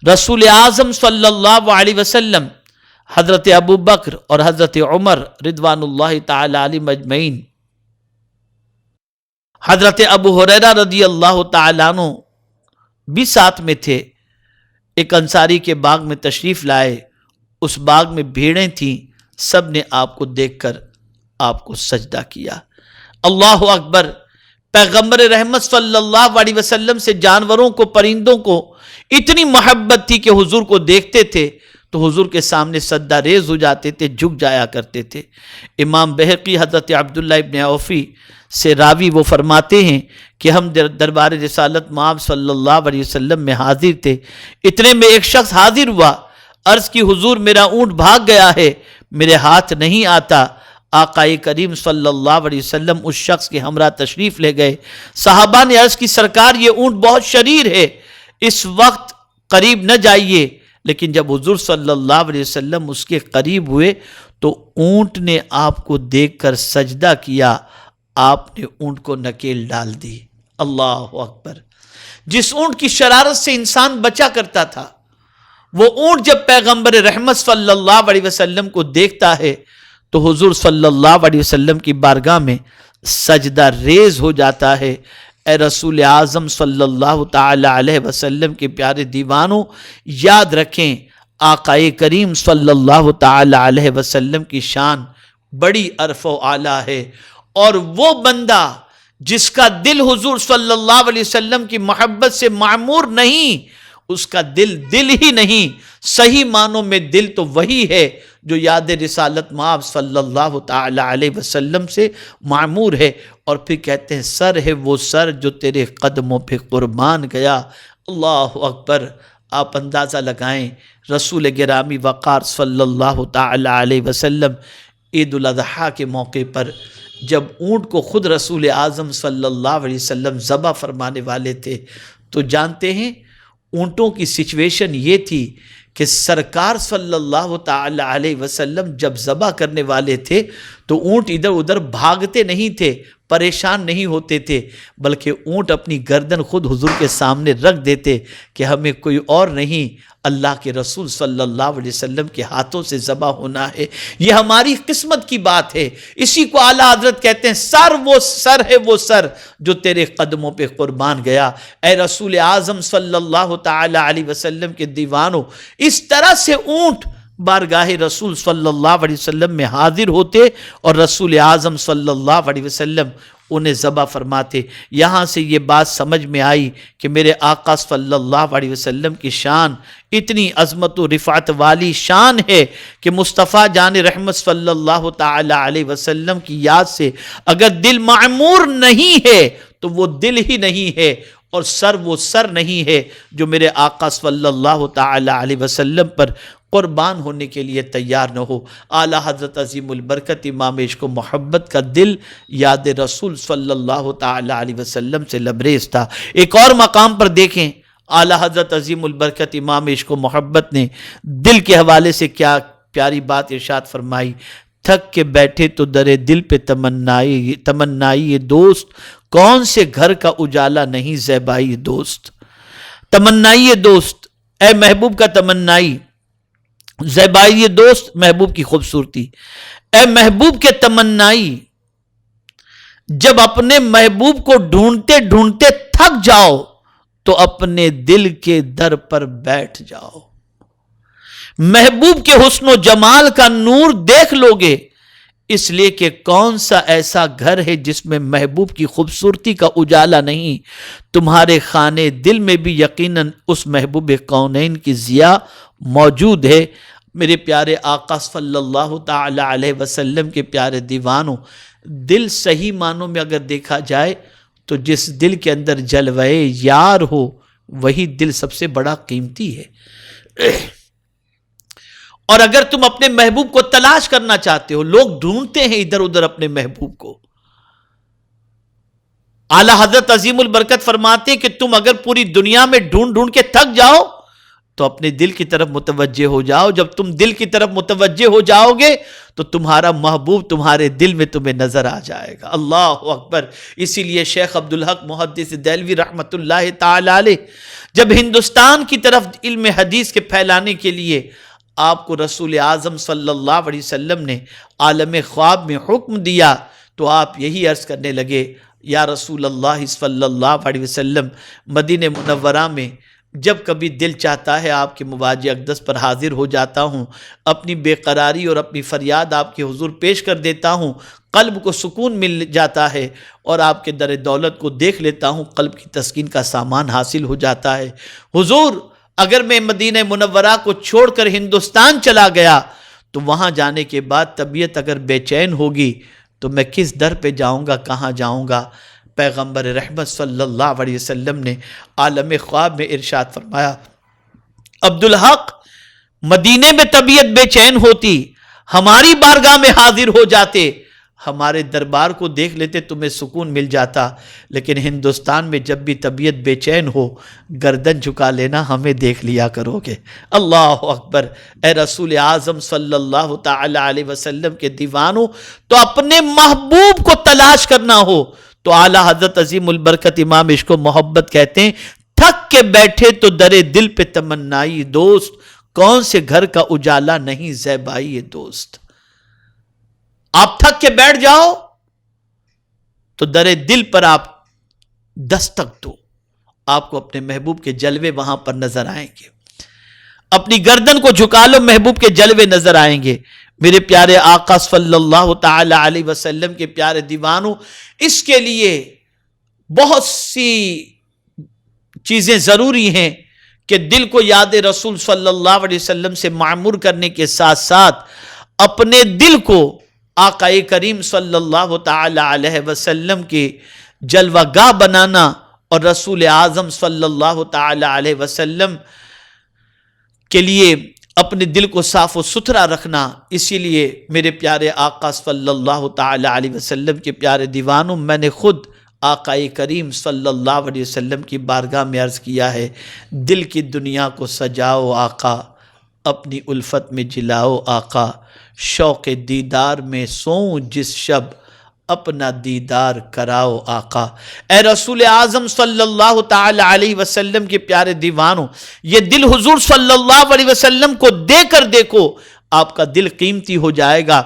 [SPEAKER 1] رسول اعظم صلی اللہ علیہ وسلم حضرت ابو بکر اور حضرت عمر رضوان اللہ تعالی علیہ اجمعین، حضرت ابو ہریرہ رضی اللہ تعالیٰ عنہ بھی ساتھ میں تھے۔ ایک انصاری کے باغ میں تشریف لائے، اس باغ میں بھیڑیں تھیں، سب نے آپ کو دیکھ کر آپ کو سجدہ کیا۔ اللہ اکبر! پیغمبر رحمت صلی اللہ علیہ وسلم سے جانوروں کو، پرندوں کو اتنی محبت تھی کہ حضور کو دیکھتے تھے تو حضور کے سامنے سجدہ ریز ہو جاتے تھے، جھک جایا کرتے تھے۔ امام بہقی حضرت عبداللہ ابن عوفی سے راوی، وہ فرماتے ہیں کہ ہم دربار رسالت مآب صلی اللہ علیہ وسلم میں حاضر تھے، اتنے میں ایک شخص حاضر ہوا، عرض کی حضور میرا اونٹ بھاگ گیا ہے، میرے ہاتھ نہیں آتا۔ آقا کریم صلی اللہ علیہ وسلم اس شخص کے ہمراہ تشریف لے گئے۔ صحابہ نے عرض کی سرکار یہ اونٹ بہت شریر ہے، اس وقت قریب نہ جائیے، لیکن جب حضور صلی اللہ علیہ وسلم اس کے قریب ہوئے تو اونٹ نے آپ کو دیکھ کر سجدہ کیا، آپ نے اونٹ کو نکیل ڈال دی۔ اللہ اکبر! جس اونٹ کی شرارت سے انسان بچا کرتا تھا، وہ اونٹ جب پیغمبر رحمت صلی اللہ علیہ وسلم کو دیکھتا ہے تو حضور صلی اللہ علیہ وسلم کی بارگاہ میں سجدہ ریز ہو جاتا ہے. اے رسول اعظم صلی اللہ تعالی علیہ وسلم کے پیارے دیوانوں، یاد رکھیں آقائے کریم صلی اللہ تعالی علیہ وسلم کی شان بڑی عرف و اعلیٰ ہے، اور وہ بندہ جس کا دل حضور صلی اللہ علیہ وسلم کی محبت سے معمور نہیں، اس کا دل ہی نہیں. صحیح معنوں میں دل تو وہی ہے جو یاد رسالت مآب صلی اللہ تعالی علیہ وسلم سے معمور ہے. اور پھر کہتے ہیں سر ہے وہ سر جو تیرے قدموں پہ قربان گیا. اللہ اکبر. آپ اندازہ لگائیں رسول گرامی وقار صلی اللہ تعالی علیہ وسلم عید الاضحیٰ کے موقع پر جب اونٹ کو خود رسول اعظم صلی اللہ علیہ وسلم ذبح فرمانے والے تھے، تو جانتے ہیں اونٹوں کی سچویشن یہ تھی کہ سرکار صلی اللہ تعالی علیہ وسلم جب ذبح کرنے والے تھے تو اونٹ ادھر ادھر بھاگتے نہیں تھے، پریشان نہیں ہوتے تھے، بلکہ اونٹ اپنی گردن خود حضور کے سامنے رکھ دیتے کہ ہمیں کوئی اور نہیں، اللہ کے رسول صلی اللہ علیہ وسلم کے ہاتھوں سے ذبح ہونا ہے، یہ ہماری قسمت کی بات ہے. اسی کو اعلیٰ حضرت کہتے ہیں سر وہ سر ہے وہ سر جو تیرے قدموں پہ قربان گیا. اے رسول اعظم صلی اللہ تعالی علیہ وسلم کے دیوانوں، اس طرح سے اونٹ بارگاہ رسول صلی اللہ علیہ وسلم میں حاضر ہوتے اور رسول اعظم صلی اللہ علیہ وسلم انہیں ذبح فرماتے. یہاں سے یہ بات سمجھ میں آئی کہ میرے آقا صلی اللہ علیہ وسلم کی شان اتنی عظمت و رفعت والی شان ہے کہ مصطفیٰ جان رحمت صلی اللہ تعالی علیہ وسلم کی یاد سے اگر دل معمور نہیں ہے تو وہ دل ہی نہیں ہے، اور سر وہ سر نہیں ہے جو میرے آقا صلی اللہ تعالی علیہ وسلم پر قربان ہونے کے لیے تیار نہ ہو. اعلیٰ حضرت عظیم البرکت امام عشق و محبت کا دل یاد رسول صلی اللہ تعالی علیہ وسلم سے لبریز تھا. ایک اور مقام پر دیکھیں اعلیٰ حضرت عظیم البرکت امام عشق و محبت نے دل کے حوالے سے کیا پیاری بات ارشاد فرمائی. تھک کے بیٹھے تو درے دل پہ تمنائی یہ دوست، کون سے گھر کا اجالا نہیں زیبائی دوست. تمنائی یہ دوست، اے محبوب کا تمنائی، زیبائی یہ دوست محبوب کی خوبصورتی. اے محبوب کے تمنائی، جب اپنے محبوب کو ڈھونڈتے ڈھونڈتے تھک جاؤ تو اپنے دل کے در پر بیٹھ جاؤ. محبوب کے حسن و جمال کا نور دیکھ لو گے، اس لیے کہ کون سا ایسا گھر ہے جس میں محبوب کی خوبصورتی کا اجالا نہیں. تمہارے خانے دل میں بھی یقیناً اس محبوب کونین کی ضیاء موجود ہے. میرے پیارے آقا صلی اللہ تعالی علیہ وسلم کے پیارے دیوانوں، دل صحیح معنوں میں اگر دیکھا جائے تو جس دل کے اندر جلوہ یار ہو وہی دل سب سے بڑا قیمتی ہے. اور اگر تم اپنے محبوب کو تلاش کرنا چاہتے ہو، لوگ ڈھونڈتے ہیں ادھر ادھر اپنے محبوب کو. اعلیٰ حضرت عظیم البرکت فرماتے ہیں کہ تم اگر پوری دنیا میں ڈھونڈ ڈھونڈ کے تھک جاؤ تو اپنے دل کی طرف متوجہ ہو جاؤ. جب تم دل کی طرف متوجہ ہو جاؤ گے تو تمہارا محبوب تمہارے دل میں تمہیں نظر آ جائے گا. اللہ اکبر. اسی لیے شیخ عبدالحق محدث دہلوی رحمۃ اللہ تعالی علیہ جب ہندوستان کی طرف علم حدیث کے پھیلانے کے لیے آپ کو رسول اعظم صلی اللہ علیہ وسلم نے عالم خواب میں حکم دیا تو آپ یہی عرض کرنے لگے، یا رسول اللہ صلی اللہ علیہ وسلم، مدینہ منورہ میں جب کبھی دل چاہتا ہے آپ کے مواجہ اقدس پر حاضر ہو جاتا ہوں، اپنی بے قراری اور اپنی فریاد آپ کے حضور پیش کر دیتا ہوں، قلب کو سکون مل جاتا ہے، اور آپ کے در دولت کو دیکھ لیتا ہوں، قلب کی تسکین کا سامان حاصل ہو جاتا ہے. حضور اگر میں مدینہ منورہ کو چھوڑ کر ہندوستان چلا گیا تو وہاں جانے کے بعد طبیعت اگر بے چین ہوگی تو میں کس در پہ جاؤں گا، کہاں جاؤں گا. پیغمبر رحمت صلی اللہ علیہ وسلم نے عالم خواب میں ارشاد فرمایا، عبدالحق مدینے میں طبیعت بے چین ہوتی، ہماری بارگاہ میں حاضر ہو جاتے، ہمارے دربار کو دیکھ لیتے، تمہیں سکون مل جاتا. لیکن ہندوستان میں جب بھی طبیعت بے چین ہو گردن جھکا لینا، ہمیں دیکھ لیا کرو گے. اللہ اکبر. اے رسول اعظم صلی اللہ تعالی علیہ وسلم کے دیوانوں، تو اپنے محبوب کو تلاش کرنا ہو تو اعلیٰ حضرت عظیم البرکت امام عشق و محبت کہتے ہیں، تھک کے بیٹھے تو درے دل پہ تمنائی دوست، کون سے گھر کا اجالا نہیں زیبائی یہ دوست. آپ تھک کے بیٹھ جاؤ تو در دل پر آپ دستک دو, آپ کو اپنے محبوب کے جلوے وہاں پر نظر آئیں گے. اپنی گردن کو جھکا لو, محبوب کے جلوے نظر آئیں گے. میرے پیارے آقا صلی اللہ تعالی علیہ وسلم کے پیارے دیوانوں, اس کے لیے بہت سی چیزیں ضروری ہیں کہ دل کو یاد رسول صلی اللہ علیہ وسلم سے معمور کرنے کے ساتھ ساتھ اپنے دل کو آقا کریم صلی اللہ تعالی علیہ وسلم کے جلوہ گاہ بنانا اور رسول اعظم صلی اللہ تعالی علیہ وسلم کے لیے اپنے دل کو صاف و ستھرا رکھنا. اسی لیے میرے پیارے آقا صلی اللہ تعالی علیہ وسلم کے پیارے دیوانوں, میں نے خود آقا کریم صلی اللہ علیہ وسلم کی بارگاہ میں عرض کیا ہے, دل کی دنیا کو سجاؤ آقا, اپنی الفت میں جلاؤ آقا, شوق دیدار میں سوؤں جس شب, اپنا دیدار کراؤ آقا. اے رسول اعظم صلی اللہ تعالی علیہ وسلم کے پیارے دیوانوں, یہ دل حضور صلی اللہ علیہ وسلم کو دے کر دیکھو, آپ کا دل قیمتی ہو جائے گا.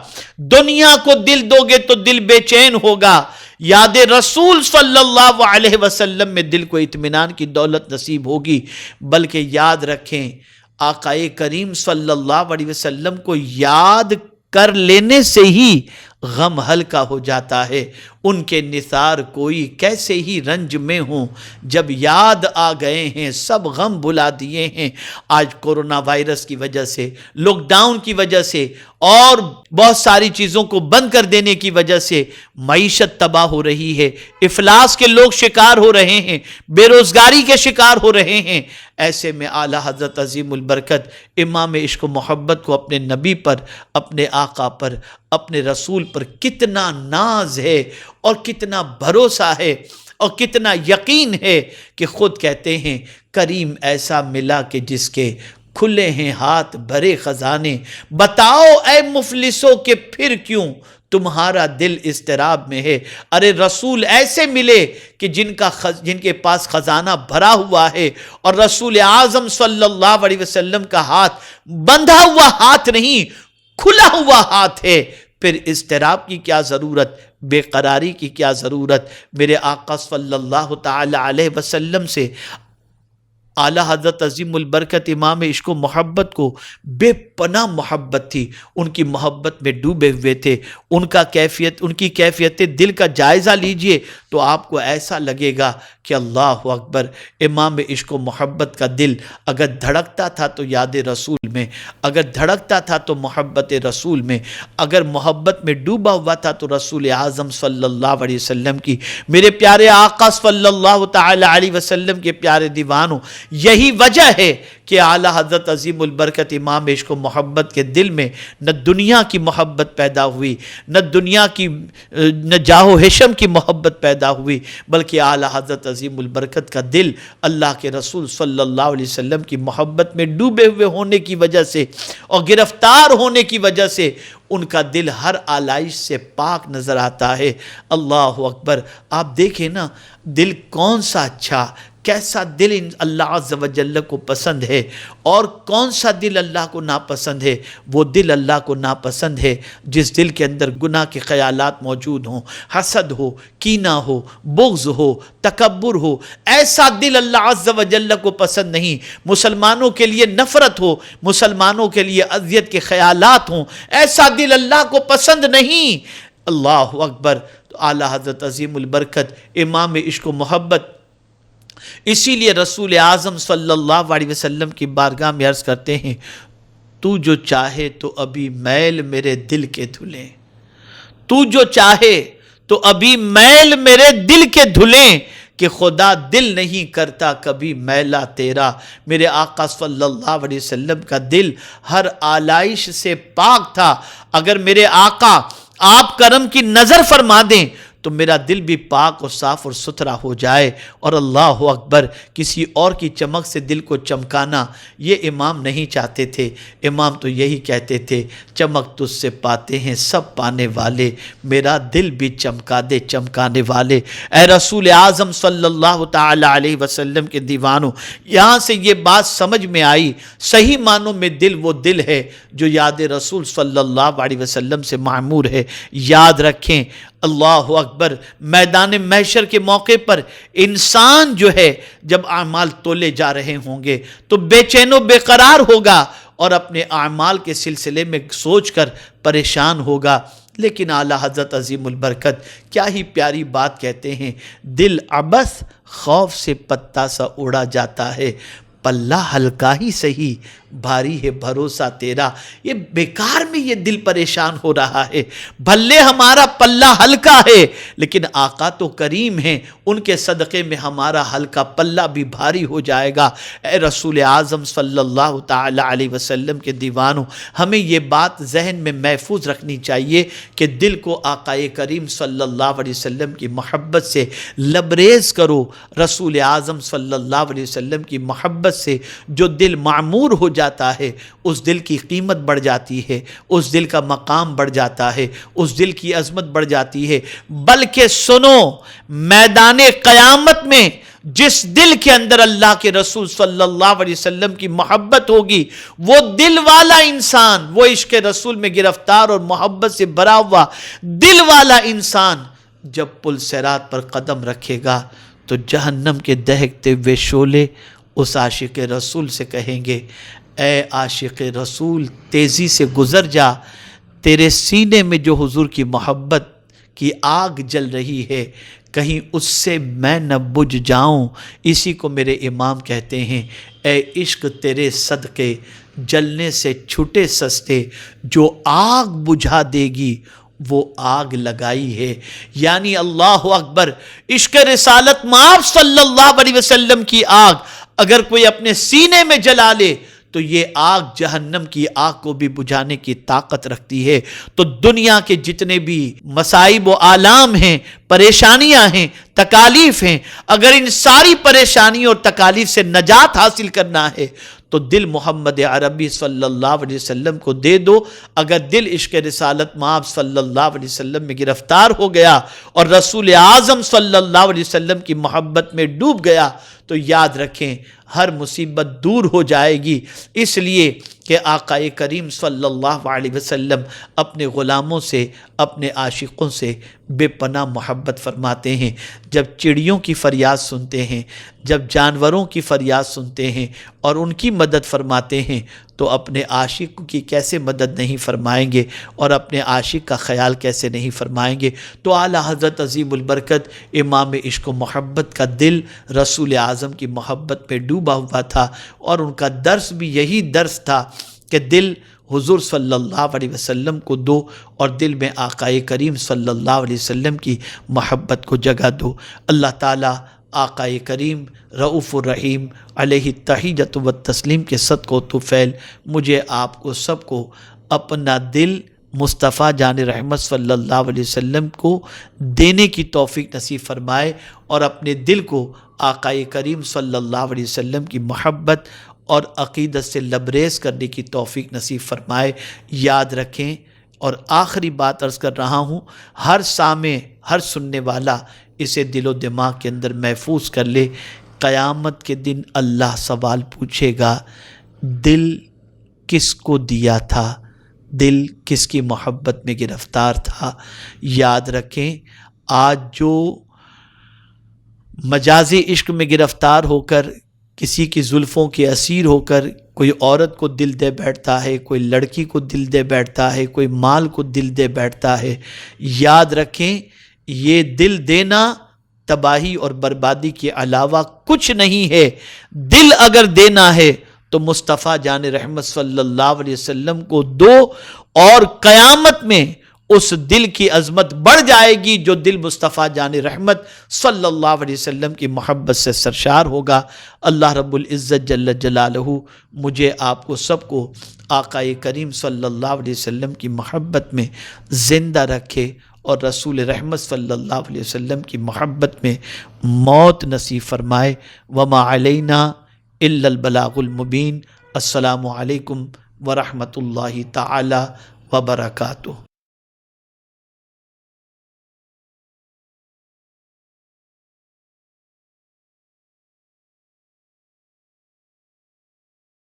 [SPEAKER 1] دنیا کو دل دو گے تو دل بے چین ہوگا, یاد رسول صلی اللہ علیہ وسلم میں دل کو اطمینان کی دولت نصیب ہوگی. بلکہ یاد رکھیں, آقا کریم صلی اللہ علیہ وسلم کو یاد کر لینے سے ہی غم ہلکا ہو جاتا ہے. ان کے نثار کوئی کیسے ہی رنج میں ہوں, جب یاد آ گئے ہیں سب غم بھلا دیے ہیں. آج کورونا وائرس کی وجہ سے, لاک ڈاؤن کی وجہ سے اور بہت ساری چیزوں کو بند کر دینے کی وجہ سے معیشت تباہ ہو رہی ہے, افلاس کے لوگ شکار ہو رہے ہیں, بے روزگاری کے شکار ہو رہے ہیں. ایسے میں اعلیٰ حضرت عظیم البرکت امام عشق و محبت کو اپنے نبی پر, اپنے آقا پر, اپنے رسول پر کتنا ناز ہے اور کتنا بھروسہ ہے اور کتنا یقین ہے کہ خود کہتے ہیں, کریم ایسا ملا کہ جس کے کھلے ہیں ہاتھ بھرے خزانے, بتاؤ اے مفلسوں کہ پھر کیوں تمہارا دل اضطراب میں ہے. ارے رسول ایسے ملے کہ جن کے پاس خزانہ بھرا ہوا ہے, اور رسول اعظم صلی اللہ علیہ وسلم کا ہاتھ بندھا ہوا ہاتھ نہیں, کھلا ہوا ہاتھ ہے. پھر اضطراب کی کیا ضرورت, بے قراری کی کیا ضرورت. میرے آقا صلی اللہ تعالی علیہ وسلم سے اعلیٰ حضرت عظیم البرکت امام عشق و محبت کو بے پناہ محبت تھی, ان کی محبت میں ڈوبے ہوئے تھے. ان کی کیفیت دل کا جائزہ لیجئے تو آپ کو ایسا لگے گا کہ اللہ اکبر, امام عشق و محبت کا دل اگر دھڑکتا تھا تو یاد رسول میں, اگر دھڑکتا تھا تو محبت رسول میں, اگر محبت میں ڈوبا ہوا تھا تو رسول اعظم صلی اللہ علیہ وسلم کی. میرے پیارے آقا صلی اللہ تعالی علیہ وسلم کے پیارے دیوانوں, یہی وجہ ہے کہ اعلیٰ حضرت عظیم البرکت امام عشق و محبت کے دل میں نہ دنیا کی محبت پیدا ہوئی, نہ جاہ و حشم کی محبت پیدا ہوئی, بلکہ اعلیٰ حضرت عظیم البرکت کا دل اللہ کے رسول صلی اللہ علیہ وسلم کی محبت میں ڈوبے ہوئے ہونے کی وجہ سے اور گرفتار ہونے کی وجہ سے ان کا دل ہر آلائش سے پاک نظر آتا ہے. اللہ اکبر. آپ دیکھیں نا, دل کون سا اچھا, کیسا دل اللہ عز و جل کو پسند ہے اور کون سا دل اللہ کو ناپسند ہے. وہ دل اللہ کو ناپسند ہے جس دل کے اندر گناہ کے خیالات موجود ہوں, حسد ہو, کینہ ہو, بغض ہو, تکبر ہو. ایسا دل اللہ عز و جل کو پسند نہیں. مسلمانوں کے لیے نفرت ہو, مسلمانوں کے لیے اذیت کے خیالات ہوں, ایسا دل اللہ کو پسند نہیں. اللہ اکبر. تو اعلیٰ حضرت عظیم البرکت امام عشق و محبت اسی لیے رسول اعظم صلی اللہ علیہ وسلم کی بارگاہ میں عرض کرتے ہیں, تو جو چاہے تو ابھی میل میرے دل کے دھلیں, تو جو چاہے تو ابھی میل میرے دل کے دھلیں, کہ خدا دل نہیں کرتا کبھی میلا تیرا. میرے آقا صلی اللہ علیہ وسلم کا دل ہر آلائش سے پاک تھا. اگر میرے آقا آپ کرم کی نظر فرما دیں تو میرا دل بھی پاک اور صاف اور ستھرا ہو جائے۔ اور اللہ اکبر، کسی اور کی چمک سے دل کو چمکانا یہ امام نہیں چاہتے تھے۔ امام تو یہی کہتے تھے، چمک تجھ سے پاتے ہیں سب پانے والے، میرا دل بھی چمکا دے چمکانے والے۔ اے رسول اعظم صلی اللہ تعالی علیہ وسلم کے دیوانوں، یہاں سے یہ بات سمجھ میں آئی، صحیح معنوں میں دل وہ دل ہے جو یاد رسول صلی اللہ علیہ وسلم سے معمور ہے۔ یاد رکھیں، اللہ اکبر، میدان محشر کے موقع پر انسان جو ہے جب اعمال تولے جا رہے ہوں گے تو بے چین و بے قرار ہوگا اور اپنے اعمال کے سلسلے میں سوچ کر پریشان ہوگا۔ لیکن اعلیٰ حضرت عظیم البرکت کیا ہی پیاری بات کہتے ہیں، دل عبث خوف سے پتا سا اڑا جاتا ہے، پلہ ہلکا ہی سہی بھاری ہے بھروسہ تیرا۔ یہ بیکار میں یہ دل پریشان ہو رہا ہے، بھلے ہمارا پلہ ہلکا ہے لیکن آقا تو کریم ہیں، ان کے صدقے میں ہمارا ہلکا پلہ بھی بھاری ہو جائے گا۔ اے رسول اعظم صلی اللہ تعالی علیہ وسلم کے دیوانوں، ہمیں یہ بات ذہن میں محفوظ رکھنی چاہیے کہ دل کو آقا کریم صلی اللہ علیہ وسلم کی محبت سے لبریز کرو۔ رسول اعظم صلی اللہ علیہ وسلم کی محبت سے جو دل معمور ہو جاتا ہے، اس دل کی قیمت بڑھ جاتی ہے، اس دل کا مقام بڑھ جاتا ہے، اس دل کی عظمت بڑھ جاتی ہے۔ بلکہ سنو، میدان قیامت میں جس دل کے اندر اللہ کے رسول صلی اللہ علیہ وسلم کی محبت ہوگی، وہ دل والا انسان، وہ عشق رسول میں گرفتار اور محبت سے بھرا ہوا دل والا انسان جب پل صراط پر قدم رکھے گا تو جہنم کے دہکتے ہوئے شعلے اس عاشق رسول سے کہیں گے، اے عاشق رسول تیزی سے گزر جا، تیرے سینے میں جو حضور کی محبت کی آگ جل رہی ہے کہیں اس سے میں نہ بجھ جاؤں۔ اسی کو میرے امام کہتے ہیں، اے عشق تیرے صدقے جلنے سے چھٹے سستے، جو آگ بجھا دے گی وہ آگ لگائی ہے۔ یعنی اللہ اکبر، عشق رسالت مآب صلی اللہ علیہ وسلم کی آگ اگر کوئی اپنے سینے میں جلا لے تو یہ آگ جہنم کی آگ کو بھی بجھانے کی طاقت رکھتی ہے۔ تو دنیا کے جتنے بھی مصائب و آلام ہیں، پریشانیاں ہیں، تکالیف ہیں، اگر ان ساری پریشانیوں اور تکالیف سے نجات حاصل کرنا ہے تو دل محمد عربی صلی اللہ علیہ وسلم کو دے دو۔ اگر دل عشق رسالت مآب صلی اللہ علیہ وسلم میں گرفتار ہو گیا اور رسول اعظم صلی اللہ علیہ وسلم کی محبت میں ڈوب گیا تو یاد رکھیں ہر مصیبت دور ہو جائے گی، اس لیے کہ آقا کریم صلی اللہ علیہ وسلم اپنے غلاموں سے، اپنے عاشقوں سے بے پناہ محبت فرماتے ہیں۔ جب چڑیوں کی فریاد سنتے ہیں، جب جانوروں کی فریاد سنتے ہیں اور ان کی مدد فرماتے ہیں تو اپنے عاشق کی کیسے مدد نہیں فرمائیں گے اور اپنے عاشق کا خیال کیسے نہیں فرمائیں گے۔ تو اعلیٰ حضرت عظیم البرکت امام عشق و محبت کا دل رسول اعظم کی محبت پہ ڈوبا ہوا تھا، اور ان کا درس بھی یہی درس تھا کہ دل حضور صلی اللہ علیہ وسلم کو دو اور دل میں آقا کریم صلی اللہ علیہ وسلم کی محبت کو جگہ دو۔ اللہ تعالیٰ آقا کریم رؤوف الرحیم علیہ التحیۃ والتسلیم کے صدقہ و طفیل مجھے آپ کو سب کو اپنا دل مصطفیٰ جان رحمت صلی اللہ علیہ وسلم کو دینے کی توفیق نصیب فرمائے، اور اپنے دل کو آقا کریم صلی اللہ علیہ وسلم کی محبت اور عقیدت سے لبریز کرنے کی توفیق نصیب فرمائے۔ یاد رکھیں، اور آخری بات عرض کر رہا ہوں، ہر سامع، ہر سننے والا اسے دل و دماغ کے اندر محفوظ کر لے، قیامت کے دن اللہ سوال پوچھے گا، دل کس کو دیا تھا، دل کس کی محبت میں گرفتار تھا۔ یاد رکھیں، آج جو مجازی عشق میں گرفتار ہو کر، کسی کی زلفوں کے اسیر ہو کر کوئی عورت کو دل دے بیٹھتا ہے، کوئی لڑکی کو دل دے بیٹھتا ہے، کوئی مال کو دل دے بیٹھتا ہے، یاد رکھیں یہ دل دینا تباہی اور بربادی کے علاوہ کچھ نہیں ہے۔ دل اگر دینا ہے تو مصطفیٰ جان رحمت صلی اللہ علیہ وسلم کو دو، اور قیامت میں اس دل کی عظمت بڑھ جائے گی جو دل مصطفیٰ جان رحمت صلی اللہ علیہ وسلم کی محبت سے سرشار ہوگا۔ اللہ رب العزت جل جلالہ مجھے آپ کو سب کو آقا کریم صلی اللہ علیہ وسلم کی محبت میں زندہ رکھے اور رسول رحمت صلی اللہ علیہ وسلم کی محبت میں موت نصیب فرمائے۔ وما علینا الا البلاغ المبین۔ السلام علیکم ورحمۃ اللہ تعالی وبرکاتہ۔